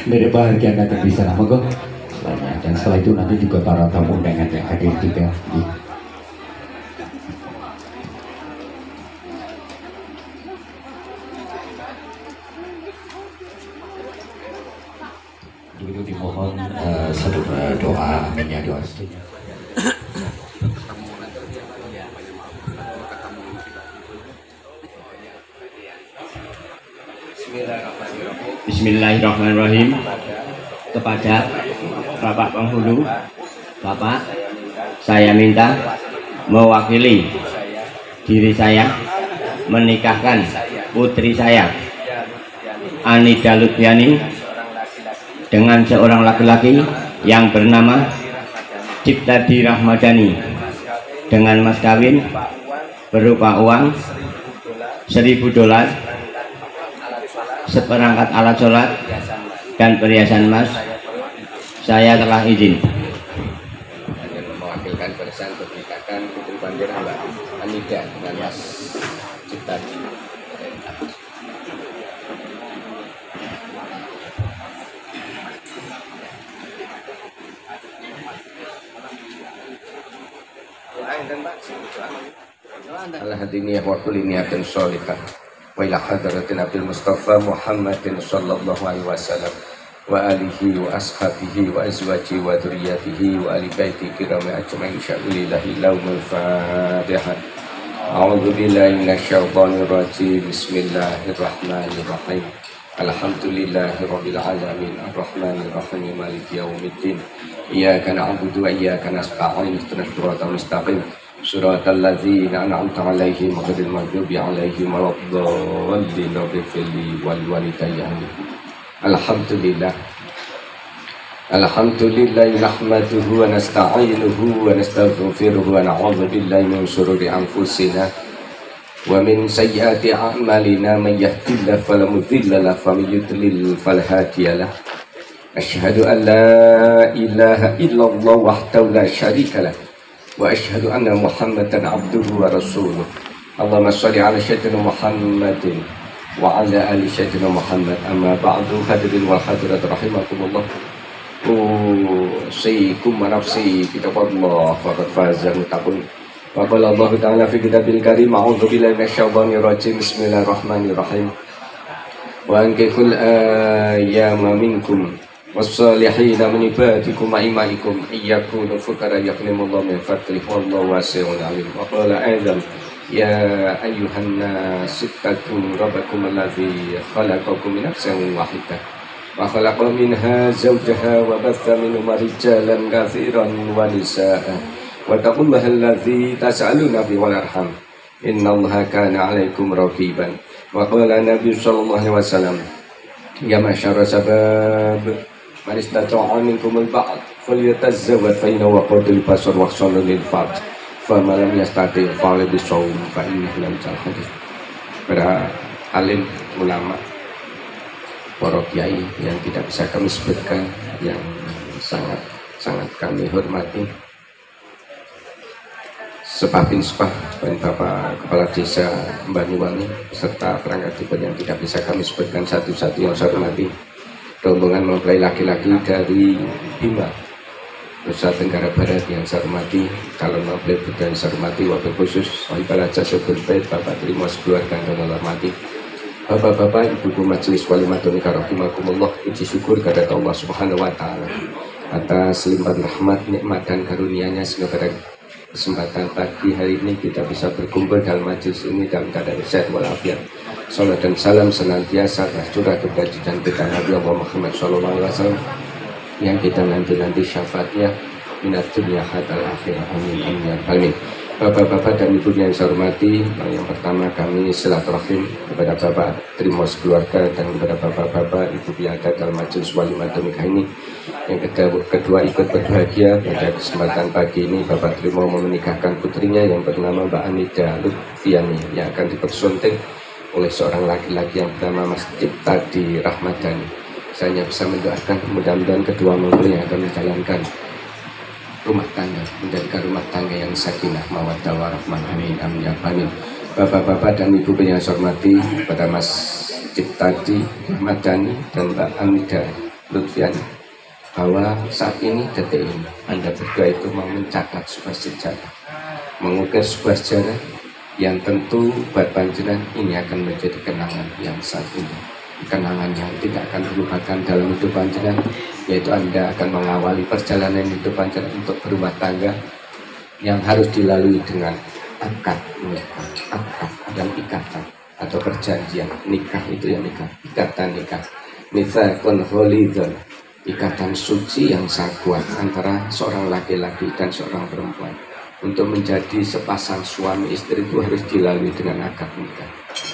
dari bahagia nanti bisa moga banyak, dan setelah itu nanti juga para tamu undangan yang hadir juga di dulu dimohon satu doa, amin ya doa setuju. Bismillahirrahmanirrahim. Kepada Bapak Penghulu, Bapak, saya minta mewakili diri saya menikahkan putri saya Anida Lutfiani dengan seorang laki-laki yang bernama Ciptadi Rahmadani dengan mas kawin berupa uang $1.000, seperangkat alat sholat dan perhiasan emas. Saya telah izin. Dan mewakilkan pesan untuk menikahkan putri Panjera Mbak Anida dengan Mas Ciptadi. Al-hadiniyah wa kulli niyatin sholihah wa ila hadratin Abdul Mustafa Muhammadin sallallahu alaihi wasallam wa alihi wa ashabihi wa azwajihi wa dzurriyyatihi wa ali baiti kirami ajma'in sya'ulillahi laumul fatihah. A'udzu billahi minasyaitonir rajim. Bismillahirrahmanirrahim. Alhamdulillahirabbil alamin arrahmanir rahim maliki yaumiddin. Iyyaka na'budu wa iyyaka nasta'in ihdinas siratal mustaqim siratal ladzina an'amta 'alaihim ghairil maghdubi 'alaihim waladdallin wal walidayya. Alhamdulillah. Alhamdulillah nahmaduhu wa nasta'inuhu wa nastaghfiruhu wa na'udzu billahi min shururi anfusina wa min sayyiati a'malina man yahdihillahu fala mudilla lahu wa man yudlil fala hadiya lahu. Asyhadu an la ilaha illallah wahdahu la syarika lahu wa asyhadu anna Muhammadan abduhu wa rasuluh. Allahumma shalli ala sayyidina Muhammadin wa ala ali sayyidina Muhammad. Amma ba'du, hadirin wal hadirat rahimakumullah. Usikum wa nafsi bitaqwallah faqad faza muttaqun. Wa qala Allah ta'ala fi kitabil karim, a'udzu billahi minasyaitonir rajim. Bismillahirrahmanirrahim. Wa ankihul ayyama minkum was-salihina min ibadikum wa imaikum iyyakunu fuqara yaqlimullahu min fadlihi wallahu wasi'un 'alim. Wa qala aidan ya ayyuhan nas ittaqu rabbakum alladzi khalaqakum min nafsin wahidah wa khalaqa minha zawjaha wa batha minhuma rijalan katsiran wa nisaa'a wattaqullaha alladzi tas'aluna bihi wal arham innallaha kana 'alaikum raqiban. Wa qala Nabi sallallahu alaihi wasallam ya masyara sabab man istata'a minkumul ba'd falyatazawwaj fa innahu aqdul basar wa ahsanu lil farj fa malam yastati fa'ala bisawm fa innahu lam hadis. Para alim ulama, para kiai yang tidak bisa kami sebutkan, yang sangat kami hormati, sepah bin sepah dan Bapak Kepala Desa Banyuwangi serta perangkat desa yang tidak bisa kami sebutkan satu-satu yang saya hormati, rombongan mempelai laki-laki dari Bima Nusa Tenggara Barat yang saya hormati, calon mempelai putra yang saya hormati, wabil khusus Wahibal Jasa Berbait, Bapak Trimos keluarga yang saya hormati, Bapak-bapak, ibu-ibu majelis walimatun karohimakumullah, puji syukur kepada Allah Subhanahu wa Ta'ala atas limpahan rahmat, nikmat dan karunia-Nya sehingga pada kesempatan pagi hari ini kita bisa berkumpul dalam majelis ini dalam keadaan sehat walafiat. Salat dan salam senantiasa tercurah kepada junjungan kita Nabi Muhammad SAW yang kita nanti syafaatnya minat dunia hatal akhirah. Amin amin ya amin. Bapak-bapak dan ibu yang saya hormati, yang pertama kami silaturahim kepada Bapak Trimos keluarga dan kepada bapak-bapak ibu yang ada dalam majelis walimatul nikah ini. Yang kedua ikut berbahagia pada kesempatan pagi ini Bapak Trimo menikahkan putrinya yang bernama Mbak Anida Lutfiani yang akan dipersunting oleh seorang laki-laki yang bernama Mas Ciptadi Rahmadani. Saya hanya bisa mendoakan mudah-mudahan kedua mempelai yang akan menjalankan rumah tangga, menjadikan rumah tangga yang sakinah mawaddah warahmah. Amin amin ya amin. Bapak-bapak dan ibu yang saya hormati, pada Mas Ciptadi Madani dan Mbak Amida Lutfiani, bahwa saat ini detik ini Anda berdua itu mau mencatat sebuah sejarah, mengukir sebuah sejarah yang tentu buat panjenengan ini akan menjadi kenangan yang sangat indah, kenangan yang tidak akan terlupakan dalam hidup panjenengan, yaitu Anda akan mengawali perjalanan hidup panjenengan untuk berumah tangga yang harus dilalui dengan akad nikah, akad dan ikatan atau perjanjian. Nikah itu yang nikah, ikatan nikah, mitsaqun ghalidun, ikatan suci yang sangat kuat antara seorang laki-laki dan seorang perempuan. Untuk menjadi sepasang suami istri itu harus dilalui dengan akad nikah,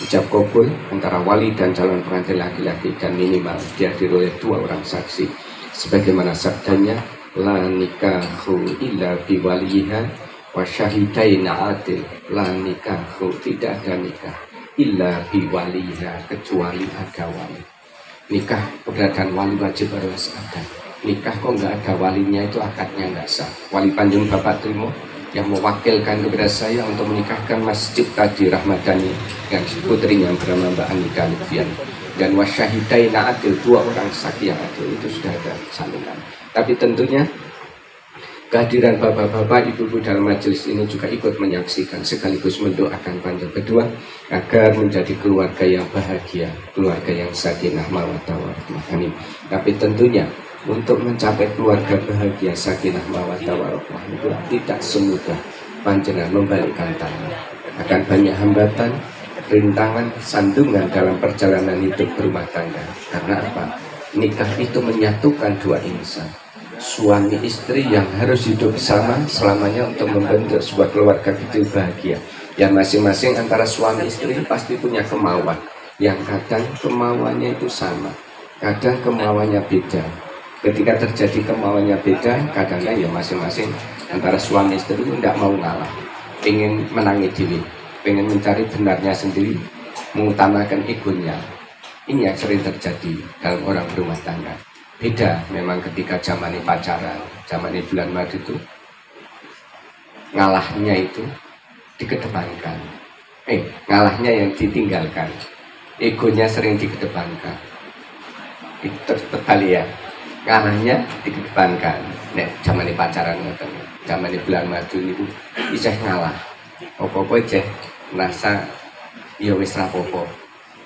ijab kabul antara wali dan calon pengantin laki-laki, dan minimal dihadiri oleh 2 orang saksi, sebagaimana sabdanya, la nikahu illa biwaliha wa syahidaina adil. La nikahu, tidak ada nikah, illa biwaliha, kecuali ada wali. Nikah keberadaan wali wajib harus ada. Nikah kok nggak ada walinya, itu akadnya nggak sah. Wali panjenengan Bapak Trimo yang mewakilkan kepada saya untuk menikahkan Mas Ciptadi Rahmadani dengan putrinya bernama Mbak Amida Lutfiani, dan wasyahidaina adil, 2 orang saksi yang adil, itu sudah ada salinan. Tapi tentunya kehadiran bapak-bapak, ibu-ibu dalam majelis ini juga ikut menyaksikan sekaligus mendoakan panjang berdua agar menjadi keluarga yang bahagia, keluarga yang sakinah mawaddah warahmah. Tapi tentunya untuk mencapai keluarga bahagia sakinah mawaddah warahmah itu tidak semudah panjenengan membalikkan tangan. Akan banyak hambatan, rintangan, sandungan dalam perjalanan hidup berumah tangga. Karena apa? Nikah itu menyatukan 2 insan, suami istri yang harus hidup bersama selamanya untuk membentuk sebuah keluarga hidup bahagia. Yang masing-masing antara suami istri pasti punya kemauan, yang kadang kemauannya itu sama, kadang kemauannya beda. Ketika terjadi kemauannya beda, kadang-kadang ya masing-masing antara suami istri itu tidak mau ngalah, ingin menangi diri, ingin mencari benarnya sendiri, mengutamakan egonya. Ini yang sering terjadi dalam orang berumah tangga. Beda memang ketika zaman pacaran, zaman bulan madu itu ngalahnya itu dikedepankan, ngalahnya yang ditinggalkan, egonya sering dikedepankan. Itu terbalik ya, ngalahnya dikedepankan. Nek zaman pacaran, zaman bulan madu itu bisa ngalah, opo-opo aja merasa ya wis rapopo.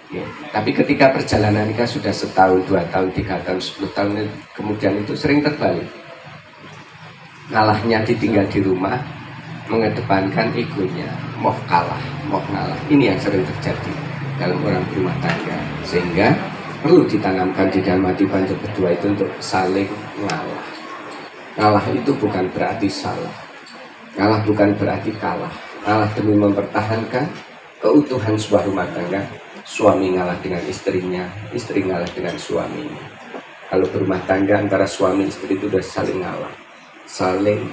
Ya. Tapi ketika perjalanan nikah sudah 1 tahun, 2 tahun, 3 tahun, 10 tahun, kemudian itu sering terbalik. Ngalahnya ditinggal di rumah, mengedepankan egonya, mau kalah, mau ngalah. Ini yang sering terjadi dalam orang berumah tangga. Sehingga perlu ditanamkan di dalam hati panjang berdua itu untuk saling ngalah. Ngalah itu bukan berarti salah. Ngalah bukan berarti kalah. Ngalah demi mempertahankan keutuhan sebuah rumah tangga. Suami ngalah dengan istrinya, istri ngalah dengan suaminya. Kalau berumah tangga antara suami istri itu sudah saling ngalah, saling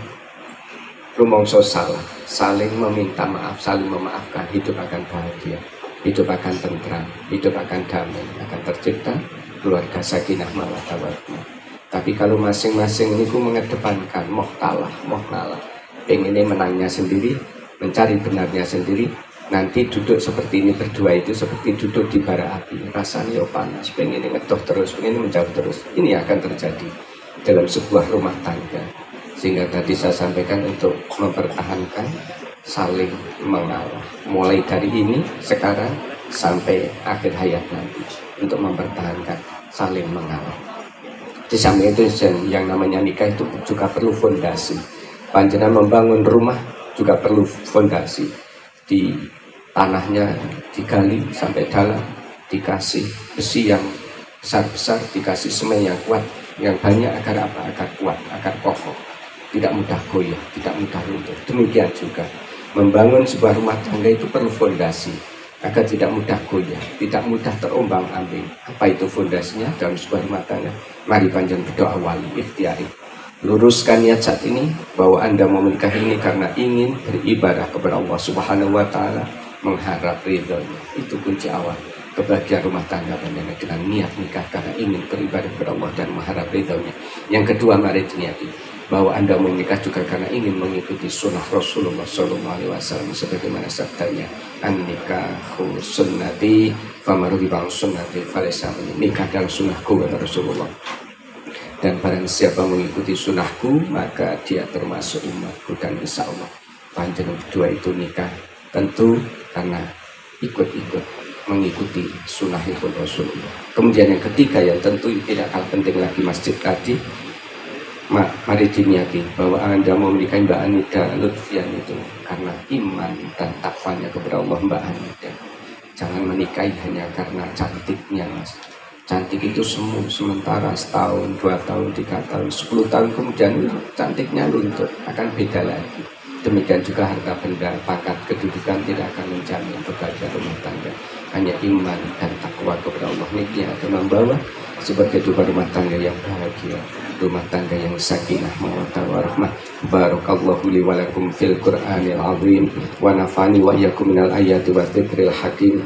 rumongso salah, saling meminta maaf, saling memaafkan, hidup akan bahagia, hidup akan tentram, hidup akan damai, akan tercipta keluarga sakinah mawaddah warahmah. Tapi kalau masing-masing ini mengedepankan mau kalah, mau ngalah, pengennya menangnya sendiri, mencari benarnya sendiri, nanti duduk seperti ini berdua itu seperti duduk di bara api, rasanya panas, pengen ngedoh terus, pengen menjauh terus. Ini akan terjadi dalam sebuah rumah tangga. Sehingga tadi saya sampaikan untuk mempertahankan saling mengalah, mulai dari ini sekarang sampai akhir hayat nanti, untuk mempertahankan saling mengalah. Di samping itu yang namanya nikah itu juga perlu fondasi. Panjenengan membangun rumah juga perlu fondasi. Di tanahnya digali sampai dalam, dikasih besi yang besar-besar, dikasih semen yang kuat, yang banyak, agar apa? Agar kuat, agar kokoh, tidak mudah goyah, tidak mudah runtuh. Demikian juga membangun sebuah rumah tangga itu perlu fondasi agar tidak mudah goyah, tidak mudah terombang-ambing. Apa itu fondasinya dalam sebuah rumah tangga? Mari panjenengan berdoa wali ikhtiari. Luruskan niat saat ini bahwa Anda mau menikah ini karena ingin beribadah kepada Allah Subhanahu wa Ta'ala, mengharap ridhonya. Itu kunci awal kebahagiaan rumah tangga panjenengan, dengan niat nikah karena ingin beribadah kepada Allah dan mengharap ridhonya. Yang kedua, mari diniati bahwa Anda mau menikah juga karena ingin mengikuti sunnah Rasulullah SAW sebagaimana sabdanya, an-nikahu sunnati famarughiba an sunnati falaysa minni. Nikah adalah sunnahku kata Rasulullah, dan barang siapa mengikuti sunnahku maka dia termasuk umatku. Dan insya Allah panjenengan berdua itu nikah tentu karena ikut-ikut mengikuti sunnah itu Rasulullah. Kemudian yang ketiga yang tentu tidak kalah penting lagi masjid tadi, mari diniati bahwa Anda mau menikahi Mbak Anida Lutfian itu karena iman dan takwanya kepada Allah. Mbak Anida, jangan menikahi hanya karena cantiknya, Mas. Cantik itu semu sementara, setahun, 2 tahun, 3 tahun, 10 tahun kemudian cantiknya luntur, akan beda lagi. Demikian juga harta benda, pangkat, kedudukan tidak akan menjamin kebahagiaan rumah tangga. Hanya iman dan takwa kepada Allah ini akan membawa sebagai rumah tangga yang bahagia, rumah tangga yang sakinah mawaddah warahmah. Barakallahu li wa lakum fil Qur'anil azim wa nafani wa iyyakum minal ayati wa dzikril hakim.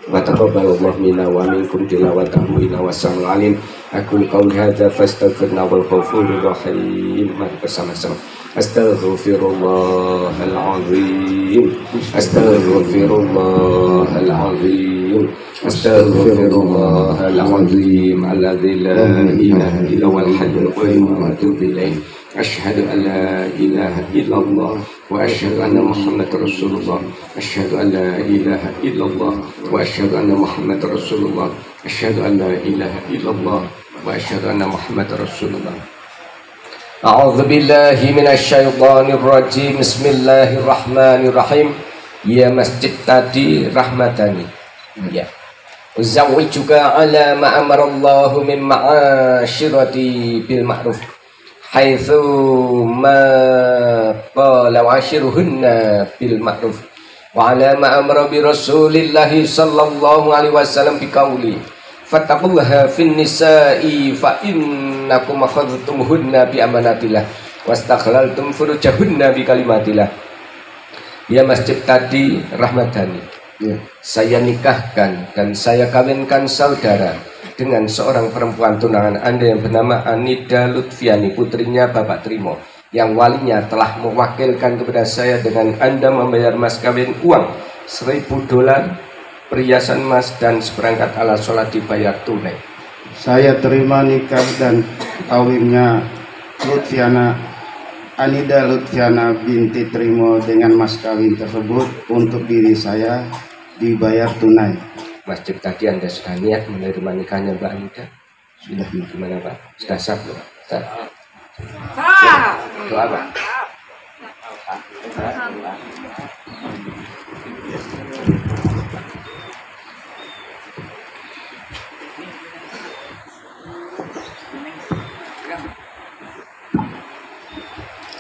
Wa taqabbalallahu minna wa minkum tilawatahu innahu was-sami'ul alim. Aku qauli hadza fastaghfirna wal ghafurur rahim. Mari bersama-sama. Astaghfirullahaladzim, astaghfirullahaladzim, astaghfirullahaladzim, alladzi la ilaha illa huwal hayyul qayyum wa atubu ilaih. Asyhadu an la ilaha illallah wa asyhadu anna Muhammadar Rasulullah. Asyhadu an la ilaha illallah wa asyhadu anna Muhammadar Rasulullah. Asyhadu an la ilaha illallah wa asyhadu anna Muhammadar Rasulullah. A'udzu billahi minasyaitonir rajim. Bismillahirrahmanirrahim. Ya masjid tadi rahmatani. Ya. Uzawwijuka ala ma amarallahu min ma'ashirati bil ma'ruf. Haitsu ma qala wa'ashiruhunna bil ma'ruf. Wa ala ma amara bi Rasulillah sallallahu alaihi wasallam bi qauli fattaqullaha fin nisa'i fa innakum akhadhtumuhunna bi amanatillah wastaghlaltum furujahunna bi kalimatillah. Ya masjid tadi rahmatani, ya, saya nikahkan dan saya kawinkan saudara dengan seorang perempuan tunangan Anda yang bernama Anida Lutfiani, putrinya Bapak Trimo, yang walinya telah mewakilkan kepada saya dengan Anda membayar mas kawin uang $1.000, perhiasan emas dan seperangkat alat sholat dibayar tunai. Saya terima nikah dan kawinnya Anida Lutfiana binti Trimo dengan mas kawin tersebut untuk diri saya dibayar tunai. Masjid tadi Anda sudah niat menerima nikahnya Mbak Anida? Sudah. Gimana Pak? Sudah sah belum? Sah. Doa Pak.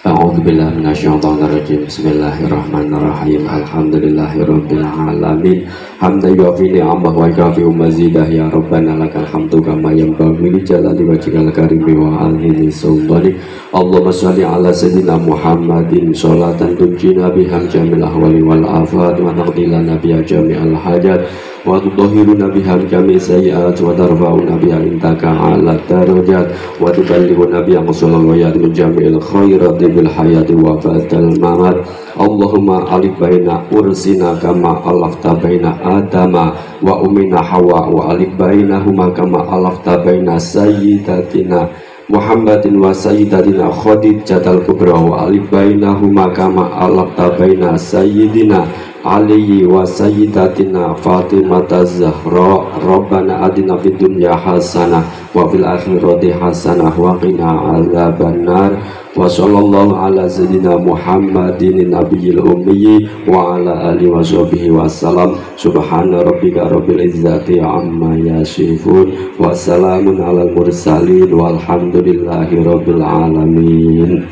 A'udzubillahi minasyaitonirrajim. Bismillahirrahmanirrahim. Alhamdulillahirabbil alamin. Hamdan yuafi ni'amahu wa yukafi mazidah. Ya Rabbana lakal hamdu kama yanbaghi li jalali wajhikal karimi wa alihi sultani. Allahumma shalli ala sayyidina Muhammadin sholatan tunjina biham jamil ahwali wal afat wa taqdilana biha jami'al hajat wa tutahhiruna biha jami' sayyi'at wa tarfa'una biha intaka 'ala darajat wa tuballighuna biha sallallahu min jami'il khairati bil hayati wa ba'dal mamat. Allahumma alif baina ursina kama alafta baina adama wa ummina hawa wa alif bainahuma kama alafta baina sayyidatina Muhammadin wa sayyidatina Khadijatul Kubra wa alif bainahuma kama alafta baina sayyidina Ali wa sayyidatina Fatimah Zahra. Rabbana atina fid dunya hasanah wa fil akhirati hasanah wa qina adzabannar. Wa sallallahu ala sayyidina Muhammadin nabiyil ummi wa ala alihi wa sahbihi wasallam. Subhana rabbika rabbil izzati amma yasifun wa salamun alal mursalin walhamdulillahi rabbil alamin.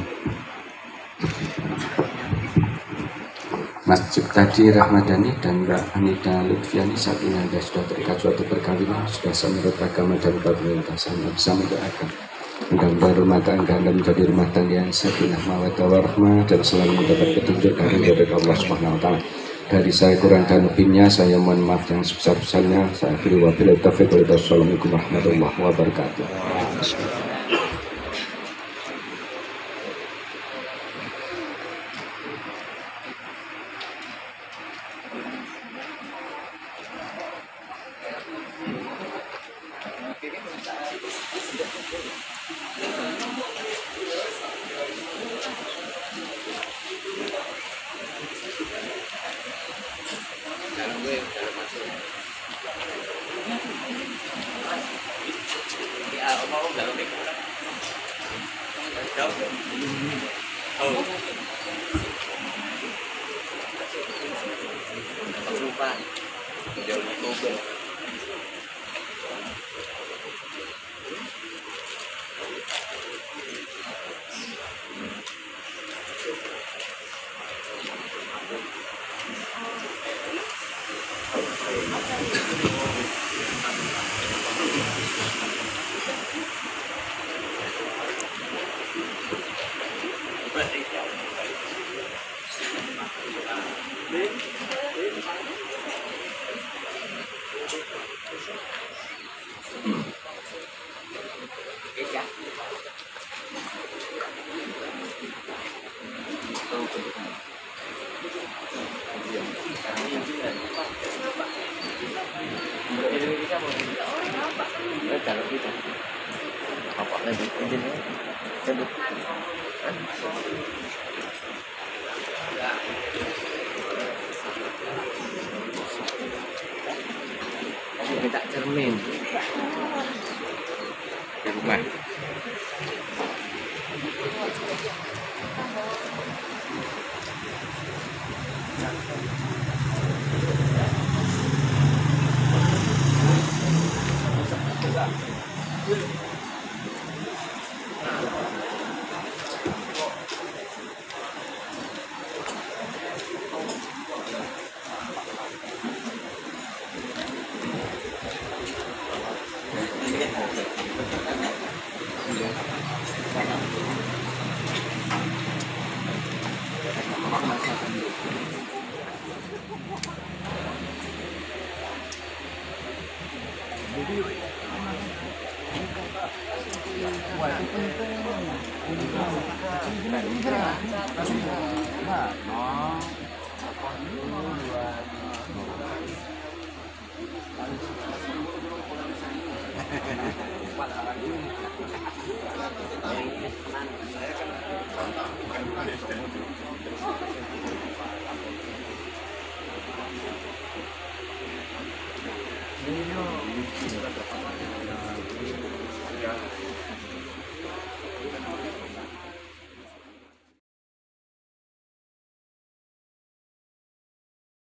Masjid tadi Rahmadani dan Mbak Anida Lutfiani, saat ini Anda sudah terikat suatu perkawinan, sudah menurut agama dan pemerintah. Saya bisa mendoakan mudah-mudahan rumah tangga Anda menjadi rumah tangga yang sakinah mawaddah warahmah dan selalu mendapat petunjuk dari Allah Subhanahu wa taala. Dari saya kurang dan lebihnya saya mohon maaf yang sebesar-besarnya. Saya akhiri wabillahi taufiq wal hidayah. Assalamualaikum warahmatullahi wabarakatuh. Minta cermin di rumah.